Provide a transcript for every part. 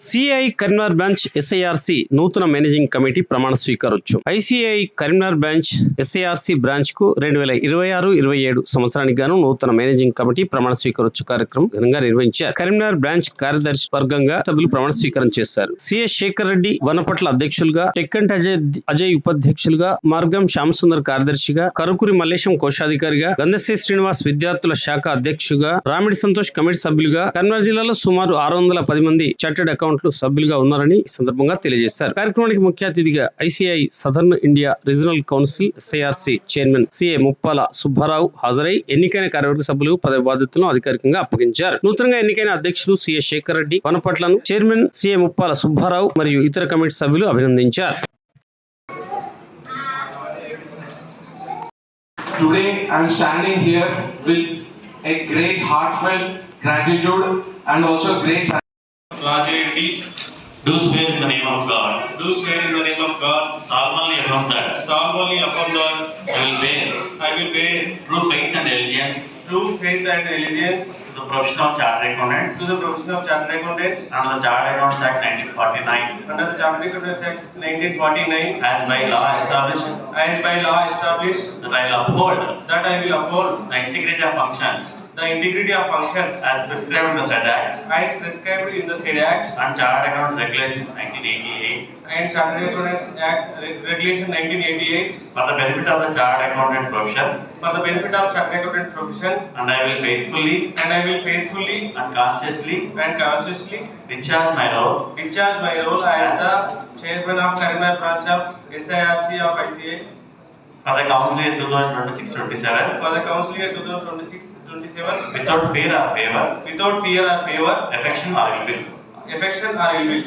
CI Karimnagar branch ఎస్ఐఆర్సి నూతన managing committee ప్రమాణ స్వీకారోత్సవం. ICI Karimnagar branch ఎస్ఐఆర్సి branch కు 2026-27 సంవత్సరానికి గాను నూతన మేనేజింగ్ కమిటీ ప్రమాణ స్వీకారోత్సవ కార్యక్రమం ఘనంగా నిర్వహించారు. కరీంనగర్ బ్రాంచ్ కార్యదర్శి వర్గంగా సభ్యులు ప్రమాణ స్వీకారం చేశారు. సిఐ శేఖర్ రెడ్డి వనపట్ల అధ్యక్షులుగా, టెక్కంటి అజయ్ ఉపాధ్యక్షులుగా, మార్గం శ్యామసుందర్ కార్యదర్శిగా, కరుకురి మల్లేశం కోశాధికారిగా, గంధశ్రీ శ్రీనివాస్ విద్యార్థుల శాఖ అధ్యక్షుగా, రామిడి సంతోష్ కమిటీ సభ్యులుగా, కరీంనగర్ జిల్లాలో సుమారు 610 మంది చార్టెడ్ అకౌంట్లు సభ్యులుగా ఉన్నారని ఈ సందర్భంగా తెలియజేశారు. కార్యక్రమానికి ముఖ్య అతిథిగా ICI southern India regional council SIRC chairman CI Muppala Subbarao హాజరై ఎన్నికైన కార్యవర్గ సభ్యులు పదవి బాధ్యతలను అధికారికంగా అప్పగించారు. నూతనంగా ఎన్నికైన అధ్యక్షులు సిఐ శేఖర్ రెడ్డి వనపట్లను, చైర్మన్ సిఐ ముప్పాల సుబ్బారావు మరియు ఇతర కమిటీ సభ్యులు అభినందించారు. Today I am standing here with a great heartfelt gratitude and also great Rajareddy, do swear in the name of God. Do swear in the name of God. Solemnly affirm that. Solemnly affirm that. I will bear true faith and allegiance. True faith and allegiance to the profession of chartered accountants. To the profession of chartered accountants. Under the Chartered Accountants Act 1949. Under the Chartered Accountants Act 1949. As by law established. As by law established. That I will uphold. That I will uphold the integrity of functions. The integrity of functions as prescribed in the said Act. As prescribed in the said Act. And Chartered Accountants Regulations 1988. And Chartered Accountants Act Regulation 1988. For the benefit of the Chartered Accountant profession. For the benefit of Chartered Accountant profession. And I will faithfully. And I will faithfully. And consciously. And consciously. Discharge my role. Discharge my role as the chairman of Karimbagh branch of SIRC of ICA. For the council year 2026-27. For the council year 2026-27. Without fear or favor. Without fear or favor. Affection or ill will. Affection or ill will.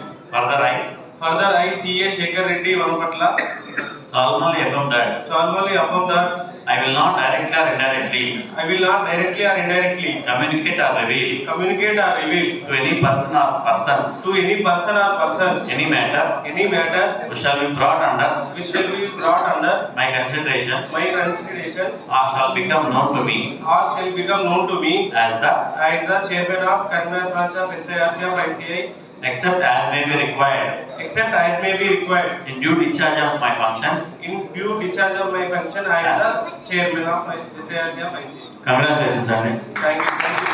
Further I CA Shekhar Reddy Vanapatla. Solemnly affirm that. Solemnly affirm that. I will not directly or indirectly. I will not directly or indirectly. Communicate or reveal. Communicate or reveal. To any person or persons. To any person or persons. Any matter. Any matter. Which shall be brought under. Which shall be brought under. My consideration. My consideration. Or shall become known to me. Or shall become known to me. As the chairman of Karimbagh branch of SIRC of ICI. Except as may be required. Except as may be required. In due discharge of my functions. In due discharge of my function, I am the chairman of SIRC of ICI. Congratulations, sir. Thank you. Thank you.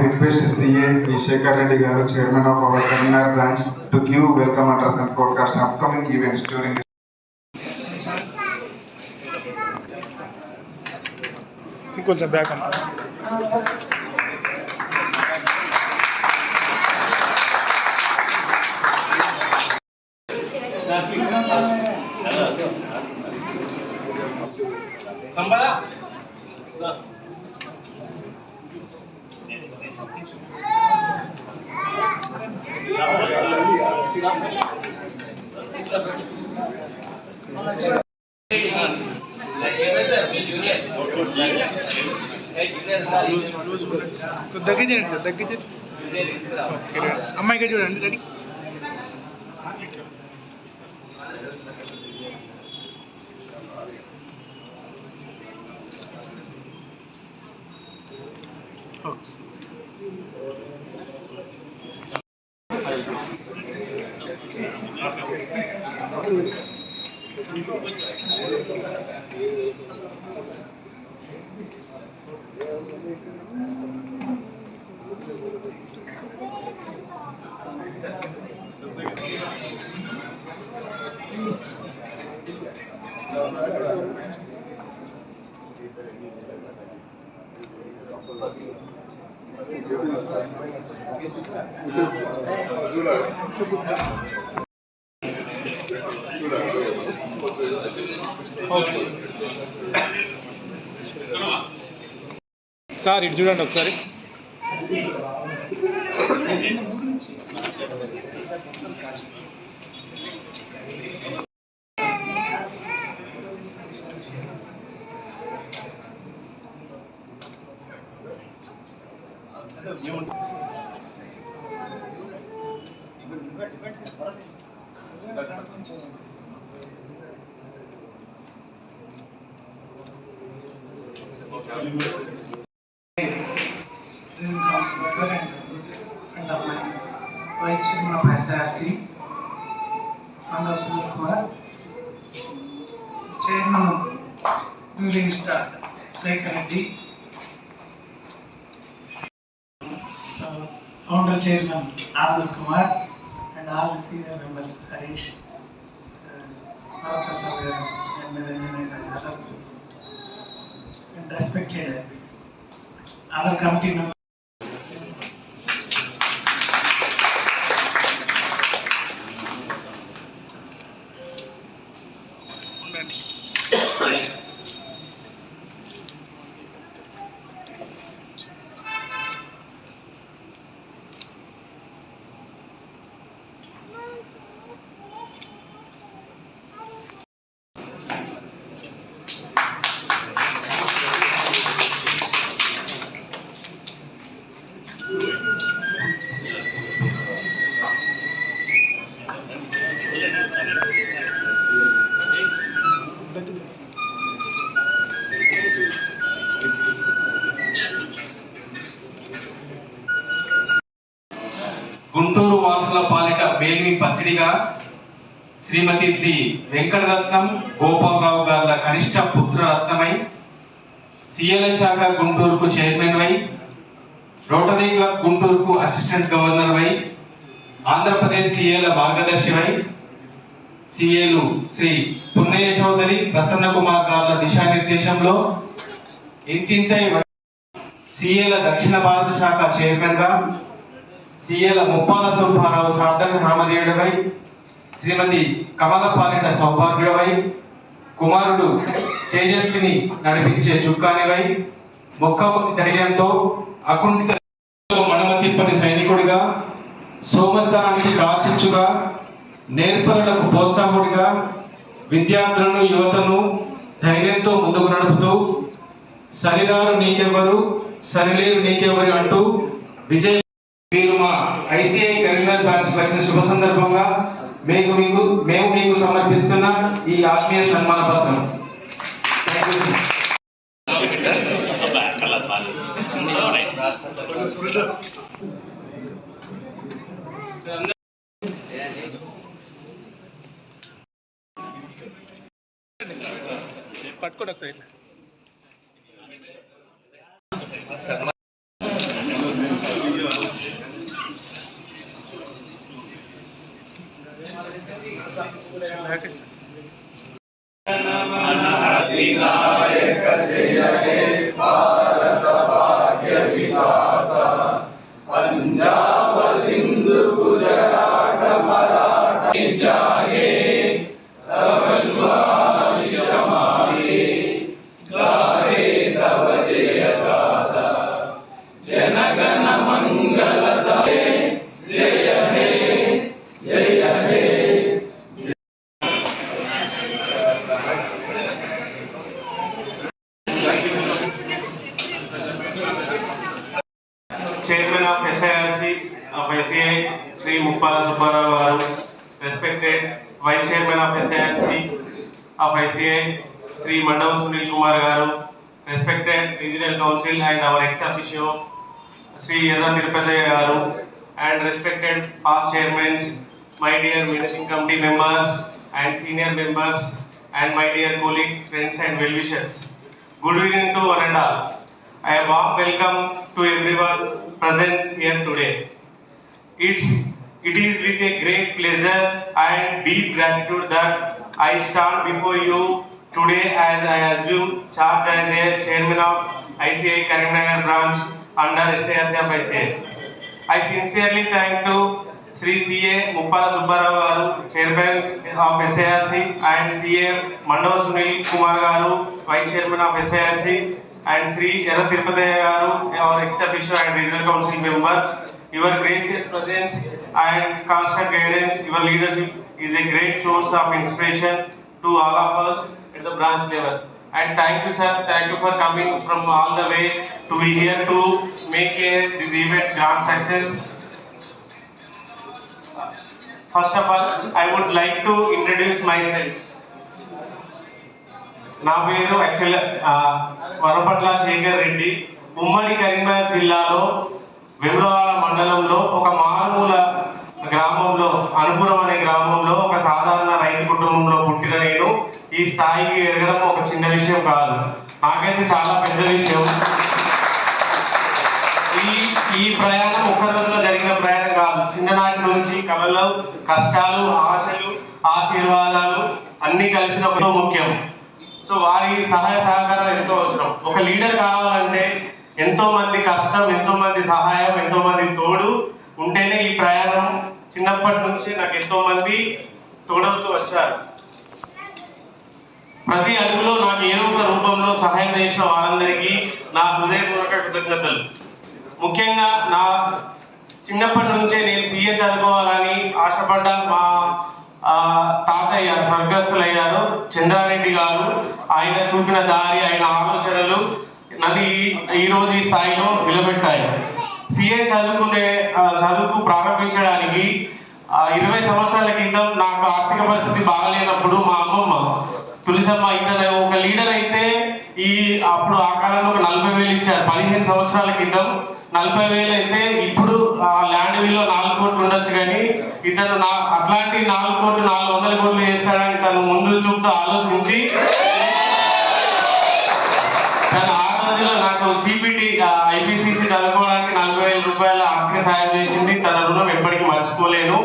Request CA Shekhar Reddy Garu, Chairman of our Karimbagh branch, to give welcome address and forecast upcoming events during this. కొంచెం back అన్న సంపద దగ్గించండి sir, దగ్గించండి. Okay, అమ్మాయికి చూడండి. Ready. Okay. Sir ఇటు చూడండి ఒకసారి. Prison Council member and of my Vice Chairman of SRC, and of Sunil Kumar, Chairman of newly installed Sekhar Reddy, Founder Chairman Adil Kumar, and all the senior members Harish, Professor and Niranjan and other, and respected other committee members. Guntur వాసుల పాలిట వేల్మి పసిడిగా శ్రీమతి శ్రీ వెంకటరత్నం గోపాలరావు గారి కనిష్ట పుత్రరత్నమై సిఎల శాఖ గుంటూరుకు chairman వై rotary club గుంటూరుకు assistant governor వై ఆంధ్రప్రదేశ్ సిఏల మార్గదర్శి వై సిఏలు శ్రీ పున్నయ్య చౌదరి ప్రసన్న కుమార్ గారుల దిశానిర్దేశంలో ఇంటింతై సిఏల దక్షిణ భారత శాఖ చైర్మన్ గా సిఏల ముప్పాల సుబ్బారావు సార్థక రామదేవుడివై శ్రీమతి కమలపాలిట సౌభాగ్యుడవై కుమారుడు తేజస్విని నడిపించే చుక్కానివై మొక్కవని ధైర్యంతో అకుంఠిత మడమ తిప్పని సైనికుడిగా సోమర్థనానికి కాచిచ్చుగా నేర్పరులకు ప్రోత్సాహుడిగా విద్యార్థులను యువతను ధైర్యంతో ముందుకు నడుపుతూ సరిరారు నీకెవ్వరు సరిలేరు నీకెవ్వరు అంటూ విజయ మీరు మా ఐసిఐ కరీంనగర్ బ్రాంచ్ వచ్చిన శుభ సందర్భంగా మేము మీకు సమర్పిస్తున్న ఈ ఆత్మీయ సన్మాన పత్రం. పట్టుకోండి ఒకసారి. అధినాయక జయ హే భారత భాగ్య విధాత పంజాబ సింధు గుజరాట మరాఠ జాగే తవ శుభాశిష మాగే గాహే తవ జయ గాథ జనగణ మంగళదాయే జయ హే జయ హే. Chairman of SIRC of ICI, Sri Muppala Subbarao Garu, respected Vice Chairman of SIRC of ICI, Sri Mandava Sunil Kumar Garu, respected Regional Council and our ex-officio, Sri Yerra Tirupati Garu, and respected past chairmen, my dear meeting committee members and senior members, and my dear colleagues, friends and well-wishers. Good evening to one and all. I warm welcome to everyone present here today. It is with a great pleasure and deep gratitude that I stand before you today as I assume charge as a chairman of ICI Karimnagar branch under SARC of ICI. I sincerely thank to Sri CA Muppala Subbarao Garu, chairman of SARC, and CA Mandava Sunil Kumar Garu, vice chairman of SARC, and Sri Erra Tirupati Garu, our ex-officio and regional council member. Your gracious presence and constant guidance, your leadership is a great source of inspiration to all of us at the branch level. And thank you, sir. Thank you for coming from all the way to be here to make this event grand success. First of all, I would like to introduce myself. నా పేరు actual వరపట్ల Shekhar Reddy. ఉమ్మడి కరీంనగర్ జిల్లాలో వెములవాడ మండలంలో ఒక మారుమూల గ్రామంలో అనుపురం అనే గ్రామంలో ఒక సాధారణ రైతు కుటుంబంలో పుట్టిన నేను ఈ స్థాయికి ఎదగడం ఒక చిన్న విషయం కాదు, నాకైతే చాలా పెద్ద విషయం. ఈ ప్రయాణం ఒక్క రోజులో జరిగిన ప్రయాణం కాదు. చిన్ననాటి నుంచి కళలు, కష్టాలు, ఆశలు, ఆశీర్వాదాలు అన్ని కలిసిన ఒక ముఖ్యం. సో వారి సహాయ సహకారాలు ఎంతో అవసరం. ఒక లీడర్ కావాలంటే ఎంతో మంది కష్టం, ఎంతో మంది సహాయం, ఎంతో మంది తోడు ఉంటేనే ఈ ప్రయాణం. చిన్నప్పటి నుంచి నాకు ఎంతో మంది తోడవుతూ వచ్చారు. ప్రతి అడుగులో నాకు ఏదో ఒక రూపంలో సహాయం చేసిన వారందరికీ నా హృదయపూర్వక కృతజ్ఞతలు. ముఖ్యంగా నా చిన్నప్పటి నుంచే నేను సీఏ చదువుకోవాలని ఆశపడ్డ మా తాతయ్య స్వర్గస్థులయ్యారు చంద్రారెడ్డి గారు. ఆయన చూపిన దారి, ఆయన ఆలోచనలు నన్ను ఈరోజు ఈ స్థాయిలో నిలబెట్టాయి. సీఏ చదువుకు ప్రారంభించడానికి 20 సంవత్సరాల క్రితం నాకు ఆర్థిక పరిస్థితి బాగలేనప్పుడు మా అమ్మమ్మ తులసమ్మ ఇతను ఒక లీడర్ అయితే అప్పుడు ఆ కాలంలో ఒక 40,000 ఇచ్చారు. 15 సంవత్సరాల క్రితం 40,000 అయితే ఇప్పుడు ల్యాండ్ విల్లో 4 కోట్లు ఉండొచ్చు, కానీ ఇతను అట్లాంటి 4 కోట్లు 400 కోట్లు చేస్తాడని తను ముందు చూపుతూ ఆలోచించి తను ఆ రోజులో నాకు సిబిటి ఐపీసీసీ చదువుకోవడానికి 40,000 రూపాయల ఆర్థిక సాయం చేసింది. తన రుణం ఎప్పటికీ మర్చిపోలేను.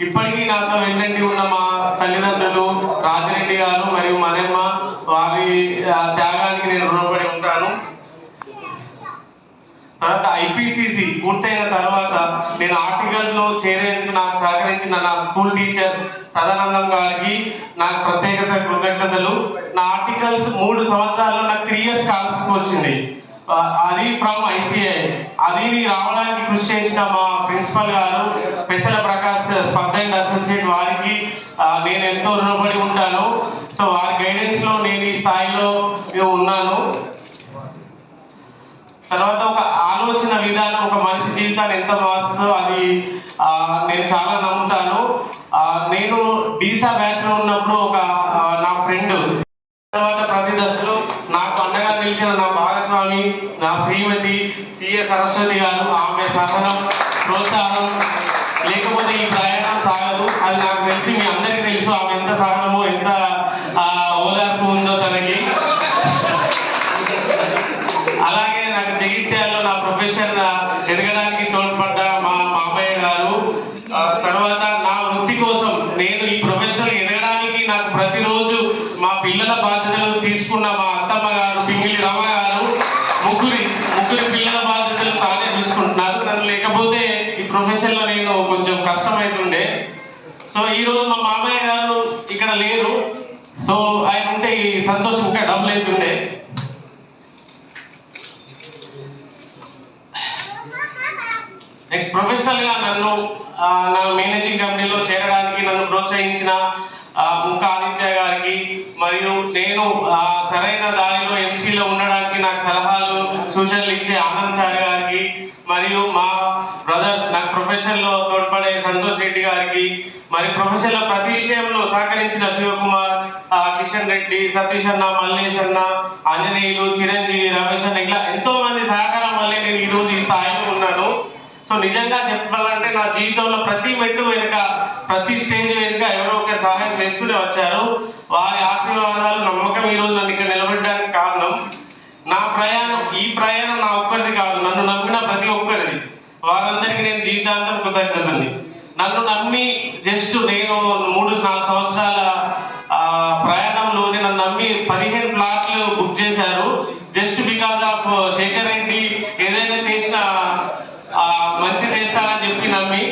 ఇప్పటికీ నాతో వెన్నంటి ఉన్న మా తల్లిదండ్రులు రాజిరెడ్డి గారు మరియు మనమ్మ, వారి త్యాగానికి నేను రుణపడి ఉంటాను. తర్వాత ఐపీసీసీ పూర్తయిన తర్వాత నేను ఆర్టికల్స్ లో చేరేందుకు నాకు సహకరించిన నా స్కూల్ టీచర్ సదానందం గారికి నాకు ప్రత్యేకత కృతజ్ఞతలు. నా ఆర్టికల్స్ 3 సంవత్సరాల్లో నాకు 3 years స్కాలర్షిప్ వచ్చింది. అది ఫ్రమ్ ఐసిఐ. అది రావడానికి కృషి చేసిన మా ప్రిన్సిపల్ గారు పెసల ప్రకాష్ స్పర్ధ అండ్ అసోసియేట్, వారికి నేను ఎంతో రుణపడి ఉంటాను. సో వారి గైడెన్స్ లో నేను ఈ స్థాయిలో ఉన్నాను. తర్వాత ఒక ఆలోచన విధానం ఒక మనిషి జీవితాన్ని ఎంత మారుస్తుందో అది నేను చాలా నమ్ముతాను. నేను డీసా బ్యాచ్ లో ఉన్నప్పుడు ఒక నా ఫ్రెండ్ తర్వాత ప్రతి దశలో నాకు అండగా నిలిచిన నా భాగస్వామి నా శ్రీమతి సిఏ సరస్వతి గారు. ఆమె సహనం, ప్రోత్సాహం లేకపోతే ఈ ప్రయాణం సాగదు. అది నాకు తెలిసి మీ అందరికీ తెలుసు ఆమె ఎంత సహనమో, ఎంత ఓదార్పు ఉందో తనకి. అలాగే నాకు జగిత్యాలలో నా ప్రొఫెషన్ ఎదగడానికి తోడ్పడ్డ మా మామయ్య గారు. తర్వాత నా వృత్తి కోసం నేను ఈ ప్రొఫెషనల్ ఎదగడానికి నాకు ప్రతిరోజు మా పిల్లల బాధ్యతలు తీసుకున్న మా అత్తమ్మ గారు పింగిలి రమ గారు ముగ్గురి పిల్లల బాధ్యతలు తానే చూసుకుంటున్నారు. తను లేకపోతే ఈ ప్రొఫెషన్లో నేను కొంచెం కష్టమవుతుండే. సో ఈరోజు మా మామయ్య గారు ఇక్కడ లేరు. సో ఆయన ఉంటే ఈ సంతోషం ఇంకా డబుల్ అవుతుండే. నెక్స్ట్ ప్రొఫెషనల్ గా నన్ను నా మేనేజింగ్ కమిటీలో చేరడానికి నన్ను ప్రోత్సహించిన ముక్క ఆదిత్య గారికి, మరియు నేను సరైన దారిలో ఎంసీలో ఉండడానికి నాకు సలహాలు సూచనలు ఇచ్చే ఆనంద్ సార్ గారికి, మరియు మా బ్రదర్ నాకు ప్రొఫెషన్లో తోడ్పడే సంతోష్ రెడ్డి గారికి, మరి ప్రొఫెషన్లో ప్రతి విషయంలో సహకరించిన శివకుమార్, కిషన్ రెడ్డి, సతీష్ అన్న, మల్లేష్ అన్న, ఆంజనేయులు, చిరంజీవి, రమేష్ అన్న, ఇలా ఎంతో మంది సహకారం వల్లే నేను ఈరోజు ఈ స్థాయిలో ఉన్నాను. సో నిజంగా చెప్పాలంటే నా జీవితంలో ప్రతి మెట్టు వెనుక, ప్రతి స్టేజ్ వెనుక ఎవరో ఒకరు సహాయం చేస్తూనే వచ్చారు. వారి ఆశీర్వాదాలు, నమ్మకం ఈరోజు నన్ను ఇక్కడ నిలబెట్టడానికి కారణం. ఈ ప్రయాణం నా ఒక్కరిది కాదు, నన్ను నమ్మిన ప్రతి ఒక్కరిది. వారందరికీ నేను జీవితాంతం కృతజ్ఞతని. నన్ను నమ్మి జస్ట్ నేను 3-4 సంవత్సరాల ప్రయాణంలో నన్ను నమ్మి 15 ప్లాట్లు బుక్ చేశారు. Just because of Shekhar Reddy ఏదైనా చేసిన మంచి చేస్తారని చెప్పి నమ్మి.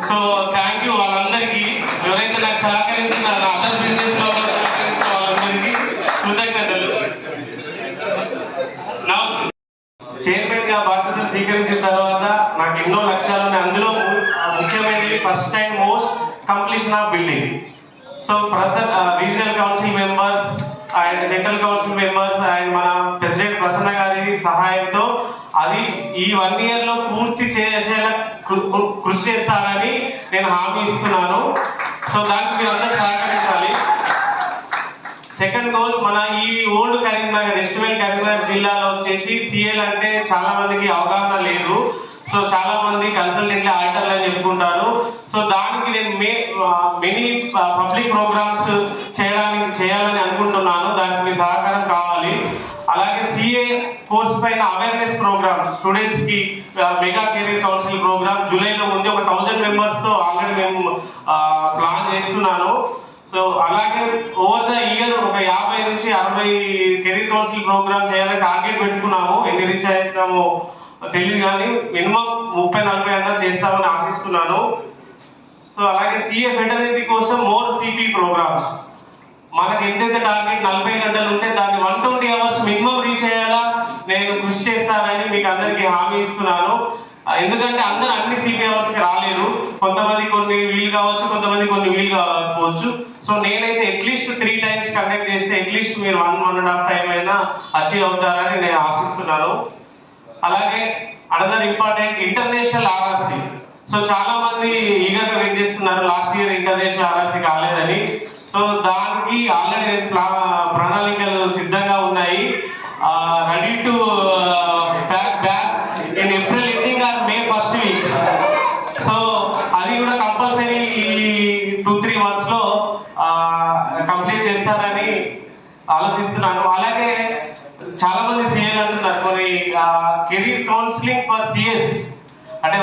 సో థ్యాంక్ యూ వాళ్ళందరికీ, ఎవరైతే నాకు సహకరించిన అదర్ బిజినెస్ లో సహకరించిన వాళ్ళందరికీ కృతజ్ఞతలు. నా చైర్మన్ గా బాధ్యతలు స్వీకరించిన తర్వాత నాకు ఎన్నో లక్ష్యాలు ఉన్నాయి. అందులో ముఖ్యమైనది first time most completion of building. So regional council members and central council members and మన ప్రెసిడెంట్ ప్రసన్న గారి సహాయంతో అది ఈ 1 year లో పూర్తి చేసేలా కృషి చేస్తారని నేను హామీ ఇస్తున్నాను. సో దానికి మీరు అందరూ సహకరించాలి. సెకండ్ గోల్, మన ఈ ఓల్డ్ కరీంనగర్ ఎస్టిమేట్ కరీంనగర్ జిల్లాలో వచ్చేసి సిఎల్ అంటే చాలా మందికి అవగాహన లేదు. సో చాలా మంది కన్సల్టెంట్లు ఆడిటర్లు అని చెప్పుకుంటారు. సో దానికి నేను మెనీ పబ్లిక్ ప్రోగ్రామ్స్ చేయాలని అనుకుంటున్నాను. దానికి మీ సహకారం కావాలి. అలాగే సిఏ కోర్స్ పైన అవేర్నెస్ ప్రోగ్రామ్స్ స్టూడెంట్స్ కి మెగా కెరీర్ కౌన్సిల్ ప్రోగ్రామ్ జూలైలో ఉంది. ఒక 1000 members తో ఆల్రెడీ మేము ప్లాన్ చేస్తున్నాను. సో అలాగే ఓవర్ ద ఇయర్ ఒక 50 నుంచి 60 కెరీర్ కౌన్సిల్ ప్రోగ్రామ్ చేయాలని టార్గెట్ పెట్టుకున్నాము. ఎన్ని రీచ్ అవుతామో తెలియదు కానీ మినిమం 30-40 అన్నా చేస్తామని ఆశిస్తున్నాను. సో అలాగే సిఏ ఫెటర్నిటీ కోసం మోర్ సిపి ప్రోగ్రామ్స్. మనకి ఎంతైతే టార్గెట్ 40 గంటలు ఉంటే దాన్ని 120 hours మినిమం రీచ్ అయ్యేలా నేను కృషి చేస్తానని మీకు అందరికీ హామీ ఇస్తున్నాను. ఎందుకంటే అందరూ అన్ని సిపి అవర్స్కి రాలేరు. కొంతమంది కొన్ని వీలు కావచ్చు, కొంతమంది కొన్ని వీలు కాకపోవచ్చు. సో నేనైతే అట్లీస్ట్ 3 times కండక్ట్ చేస్తే అట్లీస్ట్ మీరు 1.5 time అయినా అచీవ్ అవుతారని నేను ఆశిస్తున్నాను. అలాగే another important international RRC. So చాలా మంది ఈగర్గా వెయిట్ చేస్తున్నారు లాస్ట్ ఇయర్ ఇంటర్నేషనల్ ఆర్ఆర్సి కాలేదని. సో దానికి ఆల్రెడీ ప్రణాళికలు సిద్ధంగా ఉన్నాయి. Ready to pack bags in April ending or May first week. So అది కూడా కంపల్సరీ ఈ 2-3 months లో కంప్లీట్ చేస్తారని ఆలోచిస్తున్నాను. అలాగే చాలా మంది సిఎల్ అంటున్నారు కొన్ని కెరీర్ కౌన్సిలింగ్ ఫర్ సిఎస్ అంటే